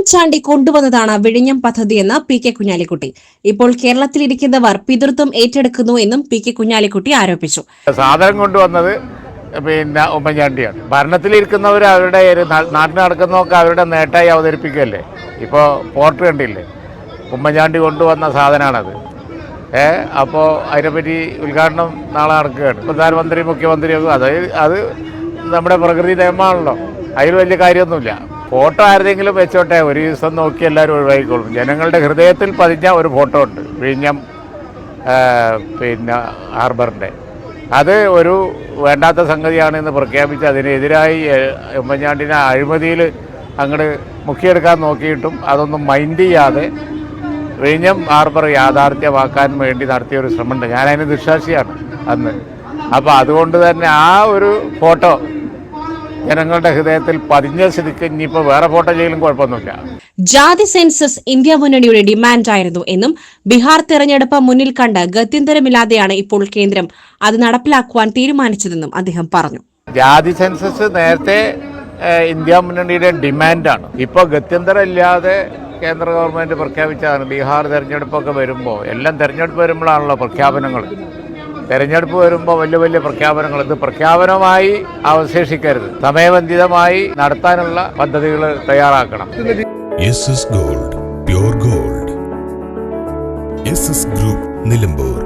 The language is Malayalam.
ഉമ്മൻചാണ്ടി കൊണ്ടുവന്നതാണ് വിഴിഞ്ഞം പദ്ധതിയെന്ന് പി.കെ. കുഞ്ഞാലിക്കുട്ടി. ഇപ്പോൾ കേരളത്തിലിരിക്കുന്നവർ പിതൃത്വം ഏറ്റെടുക്കുന്നു എന്നും പി.കെ. കുഞ്ഞാലിക്കുട്ടി ആരോപിച്ചു. സാധനം കൊണ്ടുവന്നത് ഉമ്മൻചാണ്ടിയാണ്. ഭരണത്തിലിരിക്കുന്നവർ അവരുടെ നാട്ടിൽ നടക്കുന്നതൊക്കെ അവരുടെ നേട്ടമായി അവതരിപ്പിക്കുകയല്ലേ. ഇപ്പോൾ പോർട്ട് കണ്ടില്ലേ, ഉമ്മൻചാണ്ടി കൊണ്ടുവന്ന സാധനമാണത്. അപ്പോൾ അതിനെപ്പറ്റി ഉദ്ഘാടനം നാളെ നടക്കുകയാണ്. പ്രധാനമന്ത്രി, മുഖ്യമന്ത്രിയൊക്കെ അത് നമ്മുടെ പ്രകൃതി നിയമമാണല്ലോ. അതിൽ വലിയ കാര്യമൊന്നുമില്ല. ഫോട്ടോ ആരുടെങ്കിലും വെച്ചോട്ടെ, ഒരു ദിവസം നോക്കി എല്ലാവരും ഒഴിവാക്കിക്കോളും. ജനങ്ങളുടെ ഹൃദയത്തിൽ പതിഞ്ഞ ഒരു ഫോട്ടോ ഉണ്ട് വിഴിഞ്ഞം ഹാർബറിൻ്റെ. അത് ഒരു വേണ്ടാത്ത സംഗതിയാണെന്ന് പ്രഖ്യാപിച്ച് അതിനെതിരായി ഉമ്മൻചാണ്ടിനെ അഴിമതിയിൽ അങ്ങോട്ട് മുക്കിയെടുക്കാൻ നോക്കിയിട്ടും അതൊന്നും മൈൻഡ് ചെയ്യാതെ വിഴിഞ്ഞം ഹാർബർ യാഥാർത്ഥ്യമാക്കാൻ വേണ്ടി നടത്തിയൊരു ശ്രമമുണ്ട്. ഞാനതിന് ദുഃസാക്ഷിയാണ് അന്ന്. അപ്പോൾ അതുകൊണ്ട് തന്നെ ആ ഒരു ഫോട്ടോ ജനങ്ങളുടെ ഹൃദയത്തിൽ പതിഞ്ഞ സ്ഥിതിക്ക് ഇനിയിപ്പോൾ വേറെ ഫോട്ടോ ചെയ്യലും കുഴപ്പമൊന്നുമില്ല. ജാതി സെൻസസ് ഇന്ത്യ മുന്നണിയുടെ ഡിമാൻഡായിരുന്നു എന്നും ബീഹാർ തെരഞ്ഞെടുപ്പ് മുന്നിൽ കണ്ട് ഗത്യന്തരമില്ലാതെയാണ് ഇപ്പോൾ കേന്ദ്രം അത് നടപ്പിലാക്കുവാൻ തീരുമാനിച്ചതെന്നും അദ്ദേഹം പറഞ്ഞു. ജാതി സെൻസസ് നേരത്തെ ഇന്ത്യ മുന്നണിയുടെ ഡിമാൻഡാണ്. ഇപ്പോൾ ഗത്യന്തരമില്ലാതെ കേന്ദ്ര ഗവൺമെൻറ് പ്രഖ്യാപിച്ചതാണ്. ബീഹാർ തെരഞ്ഞെടുപ്പൊക്കെ വരുമ്പോൾ, എല്ലാം തെരഞ്ഞെടുപ്പ് വരുമ്പോഴാണല്ലോ പ്രഖ്യാപനങ്ങൾ. തെരഞ്ഞെടുപ്പ് വരുമ്പോൾ വലിയ വലിയ പ്രഖ്യാപനങ്ങൾ, ഇത് പ്രഖ്യാപനമായി അവശേഷിക്കരുത്. സമയബന്ധിതമായി നടത്താനുള്ള പദ്ധതികൾ തയ്യാറാക്കണം. Gold, pure gold. Group Nilambur.